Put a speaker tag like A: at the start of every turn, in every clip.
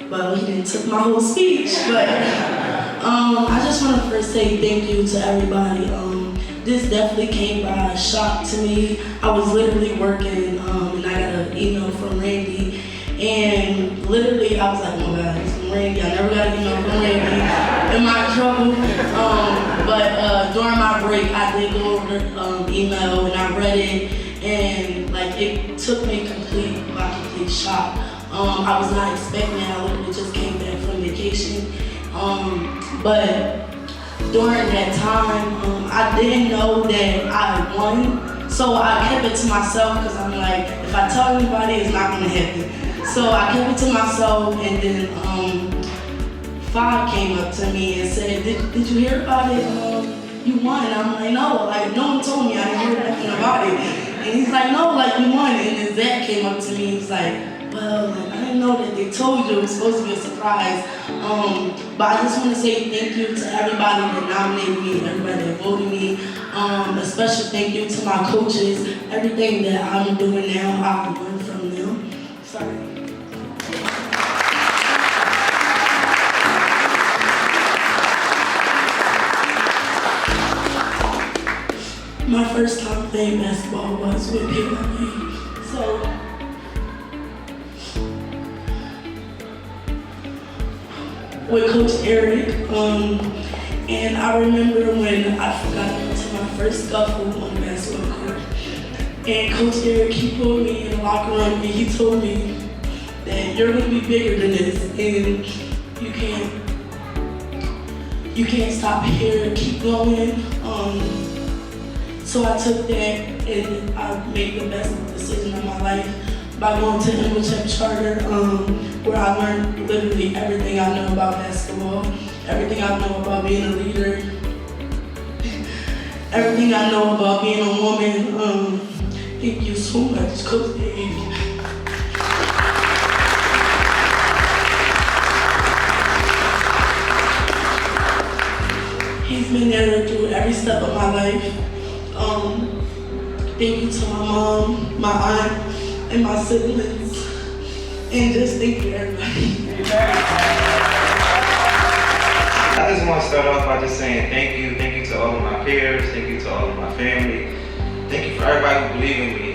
A: well, he didn't took my whole speech, but I just want to first say thank you to everybody. This definitely came by a shock to me. I was literally working, and I got an email from Randy, and literally I was like, oh my God, it's from Randy. I never got an email from Randy. Am I in trouble? But during my break, I did go over the email and I read it, and like it took me by complete shock. I was not expecting it. I literally just came back from vacation. But during that time, I didn't know that I won. So I kept it to myself because I'm like, if I tell anybody, it's not gonna happen. So I kept it to myself, and then Faihym came up to me and said, did you hear about it? You won. And I'm like, no, like no one told me. I didn't hear nothing about it. And he's like, no, like you won. And then Zach came up to me. He's like, well, like, I didn't know that they told you it was supposed to be a surprise. But I just want to say thank you to everybody that nominated me, everybody that voted me. A special thank you to my coaches. Everything that I'm doing now, I've learned from them. Sorry. My first time playing basketball was with PYB. So, with Coach Eric, and I remember when I forgot to my first scuffle on the basketball court. And Coach Eric, he pulled me in the locker room and he told me that you're gonna be bigger than this, and you can't stop here, keep going. So I took that and I made the best decision of my life by going to Monesjia Charter, where I learned literally everything I know about basketball, everything I know about being a leader, everything I know about being a woman. Thank you so much, Coach Dave. He's been there through every step of my life. Thank you to my mom, my aunt, and my siblings, and just thank you everybody.
B: I just want to start off by just saying thank you to all of my peers, thank you to all of my family, thank you for everybody who believe in me.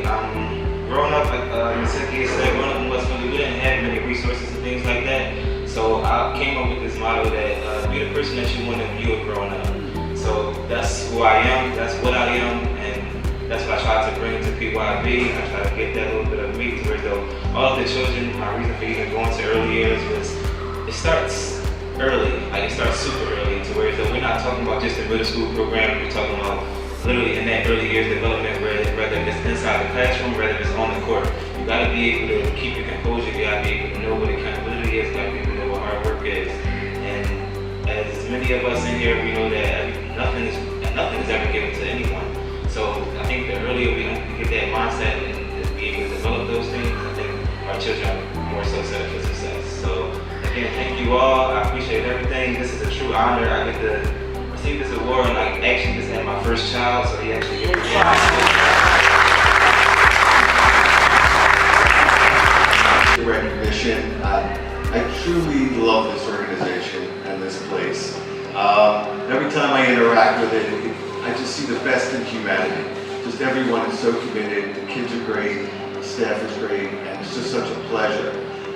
B: Growing up, like Ms. Cynthia said, growing up in West Philly, we didn't have many resources and things like that, so I came up with this motto that be the person that you want to view it growing up. So that's who I am, that's what I am, and that's what I try to bring to PYB. I try to get that little bit of me to where though all of the children, my reason for even going to early years was, it starts early, like it starts super early to where though we're not talking about just a middle school program, we're talking about literally in that early years development, whether it's inside the classroom, whether it's on the court. You gotta be able to keep your composure, you gotta be able to know what accountability is, you gotta be able to know what hard work is. And as many of us in here, we know that nothing is ever given to anyone. So I think the earlier we get that mindset and be able to develop those things, I think our children are more so set up for success. So again, thank you all. I appreciate everything. This is a true honor. I get to receive this award and like actually just had my first child, so he actually gave me
C: the recognition. I truly love this organization and this place. Every time I interact with it, I just see the best in humanity. Just everyone is so committed, the kids are great, the staff is great, and it's just such a pleasure.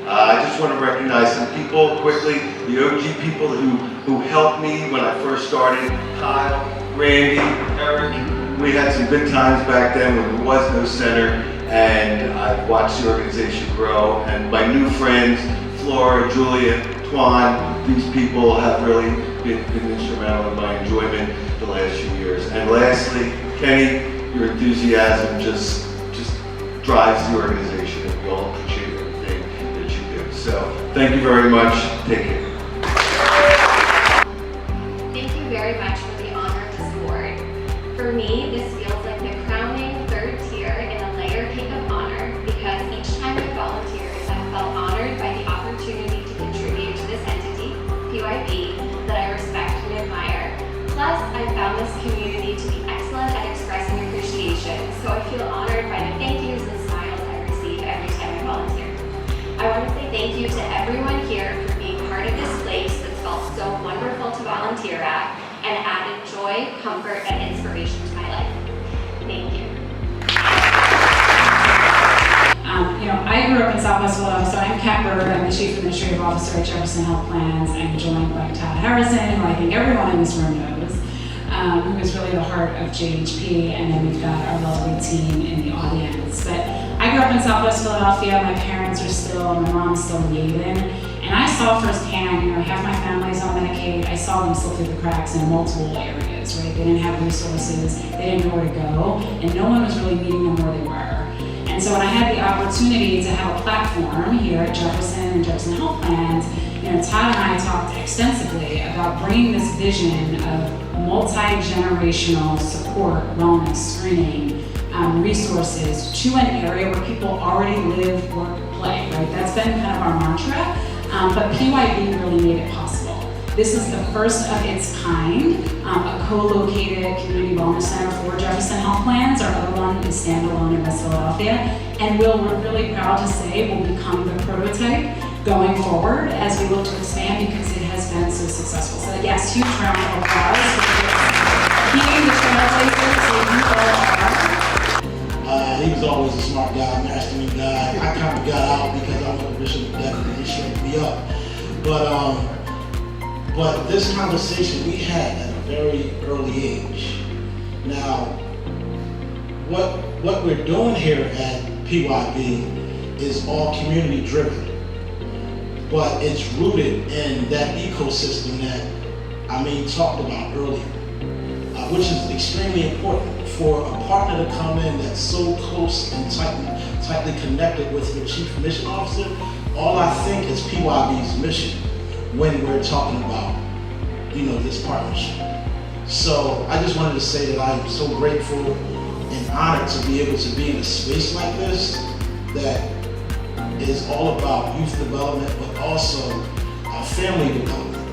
C: I just want to recognize some people quickly, the OG people who helped me when I first started. Kyle, Randy, Eric. We had some good times back then when there was no center, and I've watched the organization grow. And my new friends, Flora, Julia, Twan, these people have really been instrumental in my enjoyment the last few years. And lastly, Kenny, your enthusiasm just drives the organization, and we all appreciate everything that you do. So, thank you very much. Take care.
D: Thank you very much for the honor of this award. For me, this feels like the crowning third tier in a layer cake of honor, because each time I volunteered, I felt honored by the opportunity to contribute to this entity, PYB, that I respect and admire. Plus, I found this community to be excellent at expressing appreciation, so I feel honored by the thank yous and smiles I receive every time I volunteer. I want to say thank you to everyone here for and added joy, comfort, and inspiration to my life. Thank you.
E: I grew up in Southwest Philadelphia, so I'm Kat Bird. I'm the Chief Administrative Officer at Jefferson Health Plans. I'm joined by Todd Harrison, who I think everyone in this room knows, who is really the heart of JHP, and then we've got our lovely team in the audience. But I grew up in Southwest Philadelphia. My parents are still, my mom's still in Yavin, and I saw firsthand, half my family's on Medicaid. I saw them slip through the cracks in multiple areas, right? They didn't have resources, they didn't know where to go, and no one was really meeting them where they were. And so when I had the opportunity to have a platform here at Jefferson and Jefferson Health Plans, Todd and I talked extensively about bringing this vision of multi-generational support, wellness, screening, resources to an area where people already live, work, play, right? That's been kind of our mantra, but PYB really made it possible. This is the first of its kind, a co-located community wellness center for Jefferson Health Plans. Our other one is standalone in West Philadelphia, and we're really proud to say will become the prototype going forward as we look to expand because it has been so successful. So yes, huge round of applause for being the trailblazers that you all are.
F: He was always a smart guy, masterly guy. I kind of got out because I went to Bishop Devin and he showed me up. But this conversation we had at a very early age. Now, what we're doing here at PYB is all community driven, but it's rooted in that ecosystem that talked about earlier, which is extremely important for a partner to come in that's so close and tightly connected with your chief mission officer. All I think is PYB's mission when we're talking about, this partnership. So I just wanted to say that I'm so grateful and honored to be able to be in a space like this that is all about youth development, but also family development.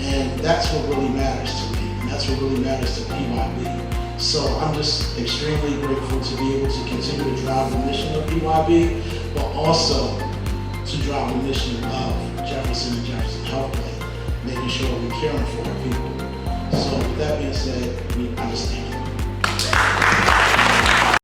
F: And that's what really matters to me, and that's what really matters to PYB. So I'm just extremely grateful to be able to continue to drive the mission of PYB, but also to drive the mission of Jefferson and Jefferson Health Plan, making sure we're caring for our people. So with that being said, I just thank you.